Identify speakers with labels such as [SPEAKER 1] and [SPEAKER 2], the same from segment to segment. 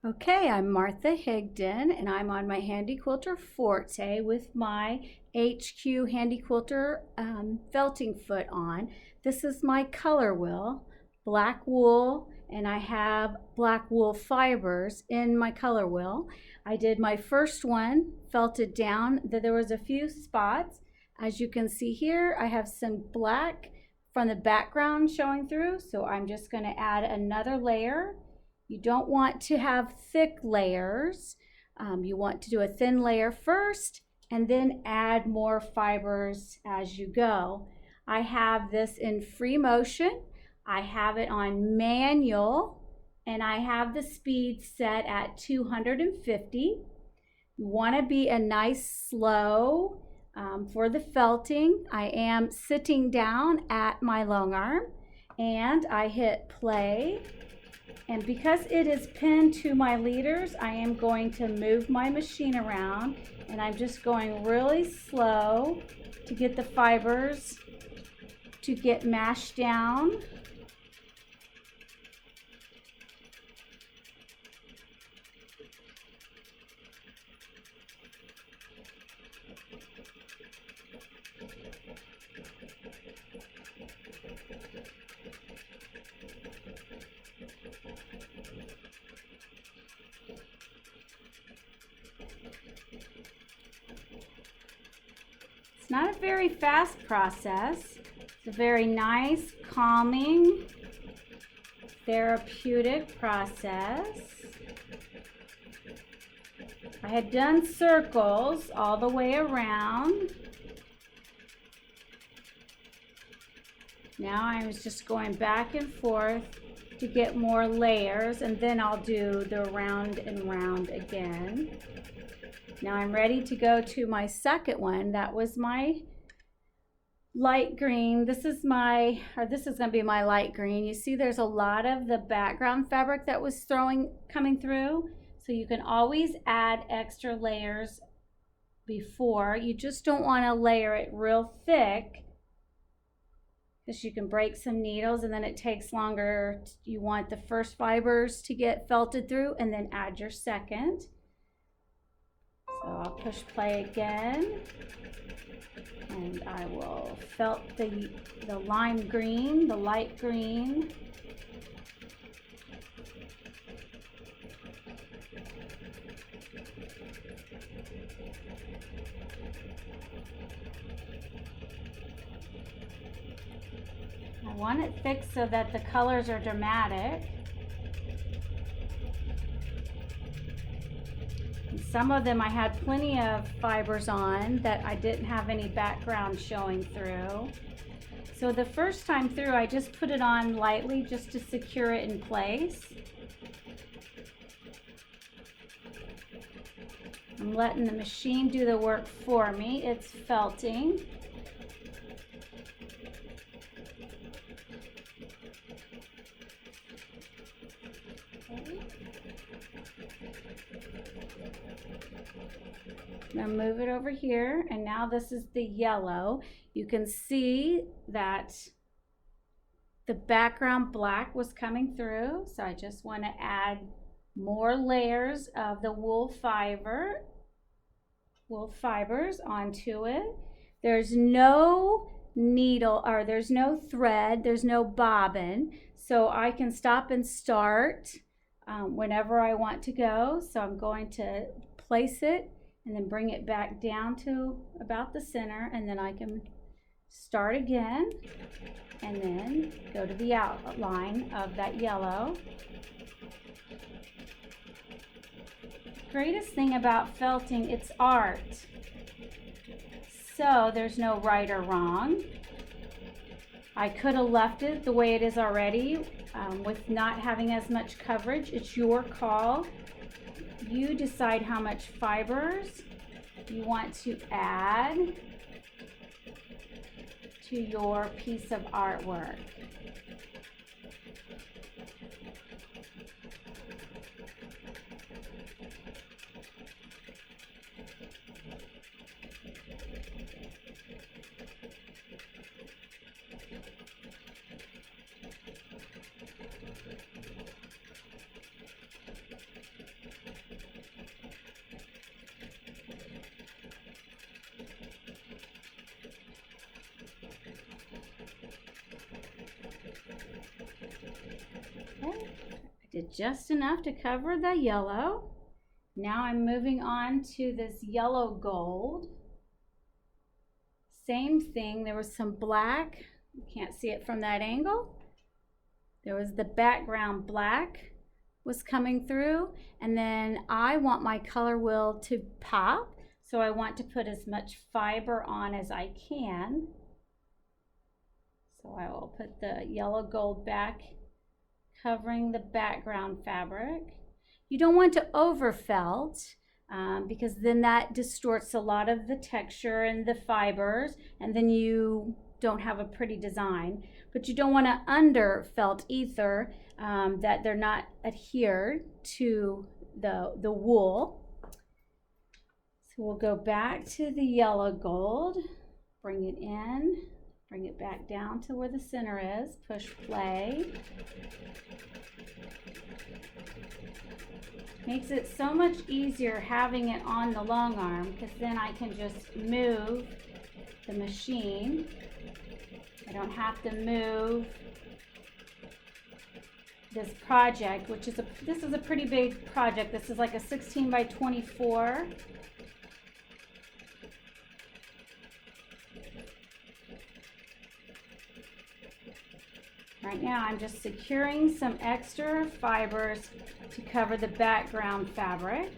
[SPEAKER 1] Okay, I'm Martha Higdon and I'm on my Handi Quilter Forte with my HQ Handi Quilter Felting Foot on. This is my color wheel, black wool, and I have black wool fibers in my color wheel. I did my first one, felted down. There was a few spots. As you can see here, I have some black from the background showing through, so I'm just going to add another layer. You don't want to have thick layers. You want to do a thin layer first and then add more fibers as you go. I have this in free motion. I have it on manual and I have the speed set at 250. You want to be a nice slow for the felting. I am sitting down at my long arm and I hit play. And because it is pinned to my leaders, I am going to move my machine around and I'm just going really slow to get the fibers to get mashed down. It's not a very fast process. It's a very nice, calming, therapeutic process. I had done circles all the way around. Now I'm just going back and forth to get more layers, and then I'll do the round and round again. Now I'm ready to go to my second one. That was my light green. This is going to be my light green. You see there's a lot of the background fabric that was coming through. So you can always add extra layers before. You just don't want to layer it real thick because you can break some needles and then it takes longer. You want the first fibers to get felted through and then add your second. So I'll push play again and I will felt the lime green, the light green. I want it thick so that the colors are dramatic. Some of them I had plenty of fibers on that I didn't have any background showing through. So the first time through I just put it on lightly just to secure it in place. I'm letting the machine do the work for me. It's felting. Now move it over here, and now this is the yellow. You can see that the background black was coming through, so I just want to add more layers of the wool fibers onto it. There's no needle, or there's no thread, there's no bobbin, so I can stop and start whenever I want to go. So I'm going to place it and then bring it back down to about the center, and then I can start again and then go to the outline of that yellow. The greatest thing about felting, it's art. So there's no right or wrong. I could have left it the way it is already with not having as much coverage. It's your call. You decide how much fibers you want to add to your piece of artwork. Did just enough to cover the yellow. Now I'm moving on to this yellow gold. Same thing, there was some black. You can't see it from that angle. There was the background black was coming through, and then I want my color wheel to pop, so I want to put as much fiber on as I can. So I will put the yellow gold back, covering the background fabric. You don't want to over felt because then that distorts a lot of the texture and the fibers, and then you don't have a pretty design. But you don't want to under felt either, that they're not adhered to the wool. So we'll go back to the yellow gold, bring it in, bring it back down to where the center is, push play. Makes it so much easier having it on the long arm, because then I can just move the machine. I don't have to move this project, which is this is a pretty big project. This is like a 16 by 24. Right now I'm just securing some extra fibers to cover the background fabric.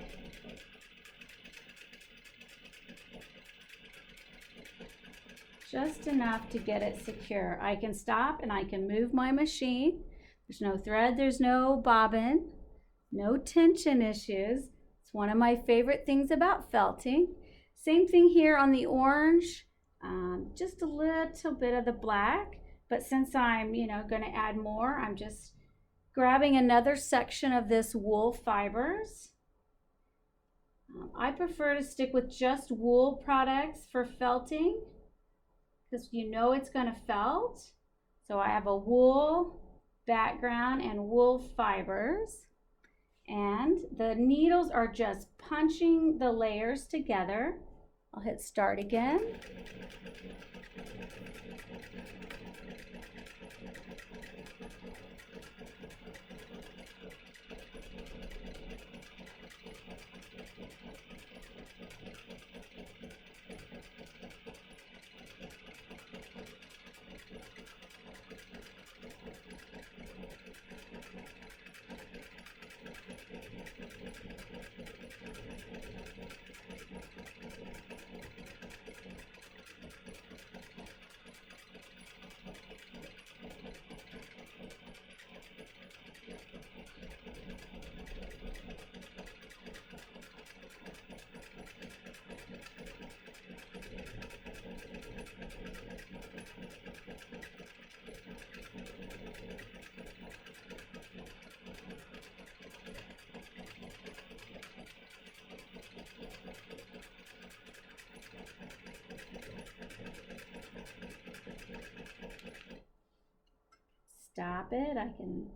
[SPEAKER 1] Just enough to get it secure. I can stop and I can move my machine. There's no thread, there's no bobbin, no tension issues. It's one of my favorite things about felting. Same thing here on the orange, just a little bit of the black, but since I'm going to add more, I'm just grabbing another section of this wool fibers. I prefer to stick with just wool products for felting, because it's going to felt. So I have a wool background and wool fibers, and the needles are just punching the layers together. I'll hit start again. Stop it. I can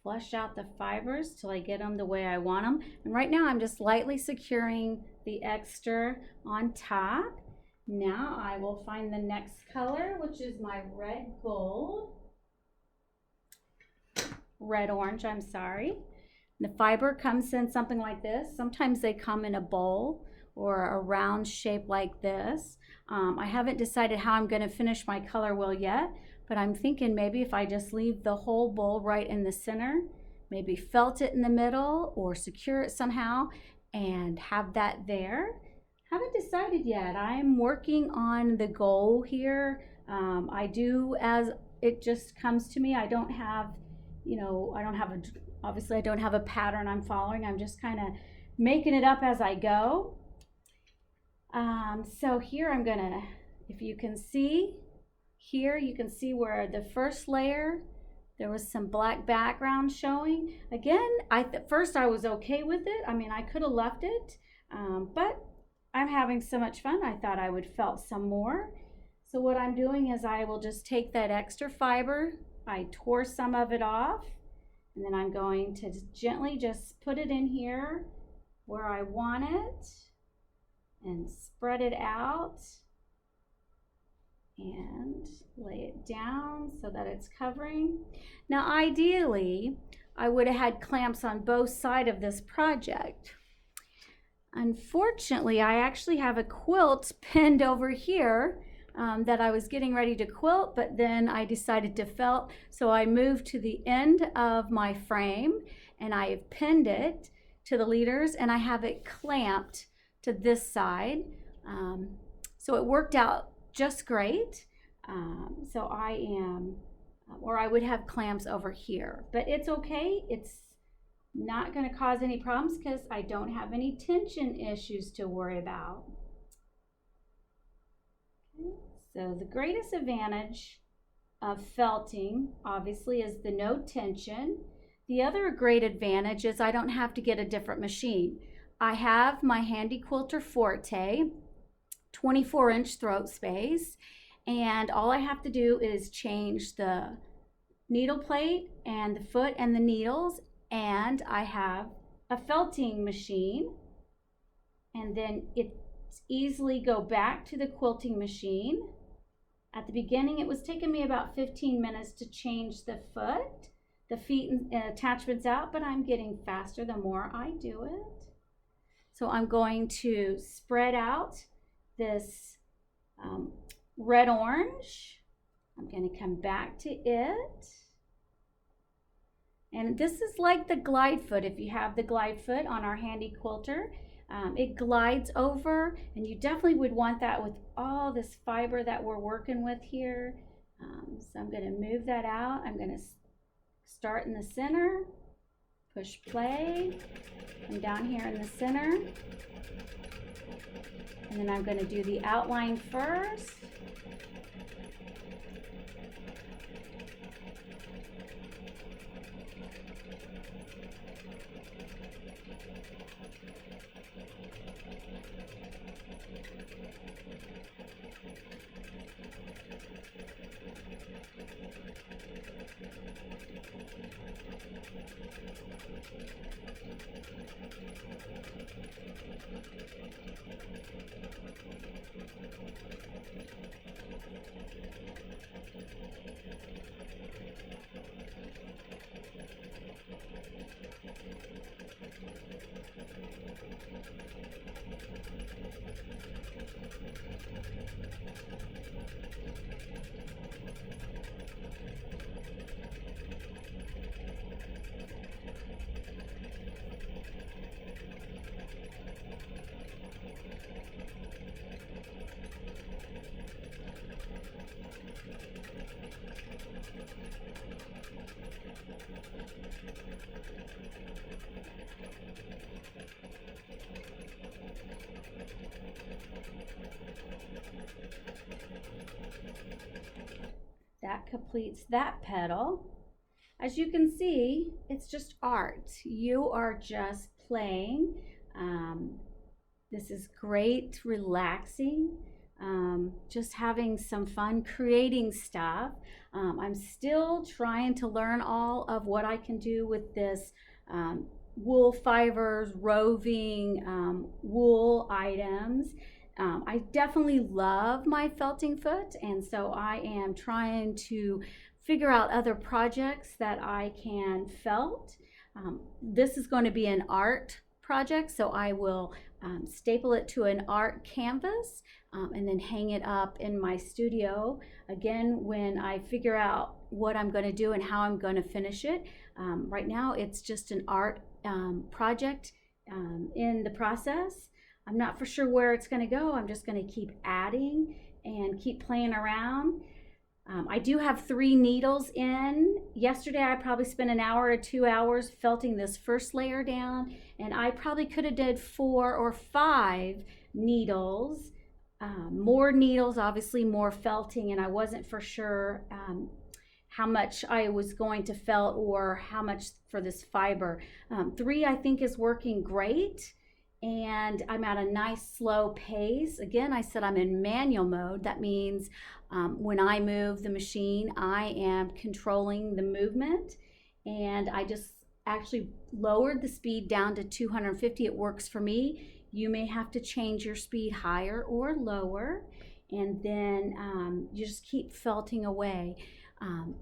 [SPEAKER 1] flush out the fibers till I get them the way I want them. And right now I'm just lightly securing the extra on top. Now I will find the next color, which is my red orange, I'm sorry. The fiber comes in something like this. Sometimes they come in a bowl or a round shape like this. I haven't decided how I'm going to finish my color wheel yet, but I'm thinking maybe if I just leave the whole bowl right in the center, maybe felt it in the middle or secure it somehow and have that there. Haven't decided yet. I'm working on the goal here. I do as it just comes to me. I don't have, obviously I don't have a pattern I'm following. I'm just kind of making it up as I go. So here I'm gonna, if you can see, here you can see where the first layer, there was some black background showing. Again, at first I was okay with it. I mean, I could have left it, but I'm having so much fun, I thought I would felt some more. So what I'm doing is I will just take that extra fiber, I tore some of it off, and then I'm going to gently just put it in here where I want it and spread it out and lay it down so that it's covering. Now ideally, I would have had clamps on both sides of this project. Unfortunately, I actually have a quilt pinned over here that I was getting ready to quilt, but then I decided to felt, so I moved to the end of my frame and I have pinned it to the leaders, and I have it clamped to this side. So it worked out just great. So I am, or I would have clamps over here, but it's okay. It's not going to cause any problems because I don't have any tension issues to worry about. Okay. So the greatest advantage of felting, obviously, is the no tension. The other great advantage is I don't have to get a different machine. I have my Handi Quilter Forte, 24-inch throat space, and all I have to do is change the needle plate and the foot and the needles, and I have a felting machine, and then it's easily go back to the quilting machine. At the beginning, it was taking me about 15 minutes to change the foot, the feet and attachments out, but I'm getting faster the more I do it. So I'm going to spread out this red-orange. I'm going to come back to it. And this is like the glide foot. If you have the glide foot on our Handi Quilter, it glides over, and you definitely would want that with all this fiber that we're working with here. So I'm going to move that out. I'm going to start in the center, push play, and down here in the center. And then I'm going to do the outline first. That completes that petal. As you can see, it's just art. You are just playing. This is great, relaxing, just having some fun creating stuff. I'm still trying to learn all of what I can do with this wool fibers, roving wool items. I definitely love my felting foot, and so I am trying to figure out other projects that I can felt. This is going to be an art project, so I will staple it to an art canvas and then hang it up in my studio. Again, when I figure out what I'm going to do and how I'm going to finish it. Right now it's just an art project in the process. I'm not for sure where it's going to go. I'm just going to keep adding and keep playing around. I do have 3 needles in. Yesterday I probably spent an hour to 2 hours felting this first layer down, and I probably could have did 4 or 5 needles. More needles, obviously more felting, and I wasn't for sure how much I was going to felt or how much for this fiber. 3 I think is working great. And I'm at a nice slow pace. Again, I said I'm in manual mode. That means when I move the machine, I am controlling the movement. And I just actually lowered the speed down to 250. It works for me. You may have to change your speed higher or lower. And then you just keep felting away.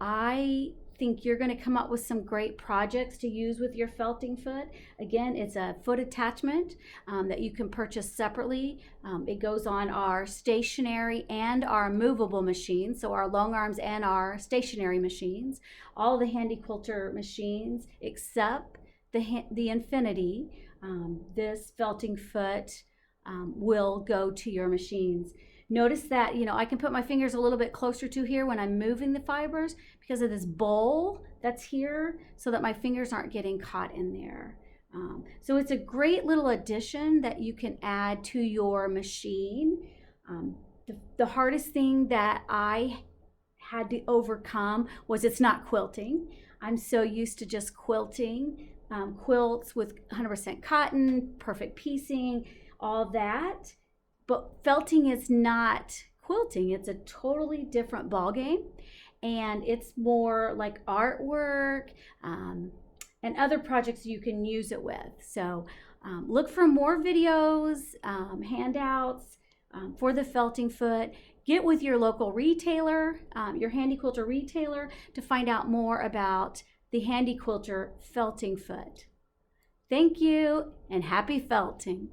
[SPEAKER 1] I think you're going to come up with some great projects to use with your felting foot. Again, it's a foot attachment that you can purchase separately. It goes on our stationary and our movable machines, so our long arms and our stationary machines. All the Handi Quilter machines except the Infinity, this felting foot will go to your machines. Notice that, I can put my fingers a little bit closer to here when I'm moving the fibers because of this bowl that's here so that my fingers aren't getting caught in there. So it's a great little addition that you can add to your machine. The hardest thing that I had to overcome was it's not quilting. I'm so used to just quilting, quilts with 100% cotton, perfect piecing, all that. But felting is not quilting. It's a totally different ballgame, and it's more like artwork and other projects you can use it with. So look for more videos, handouts for the felting foot. Get with your local retailer, your Handi Quilter retailer, to find out more about the Handi Quilter Felting Foot. Thank you, and happy felting.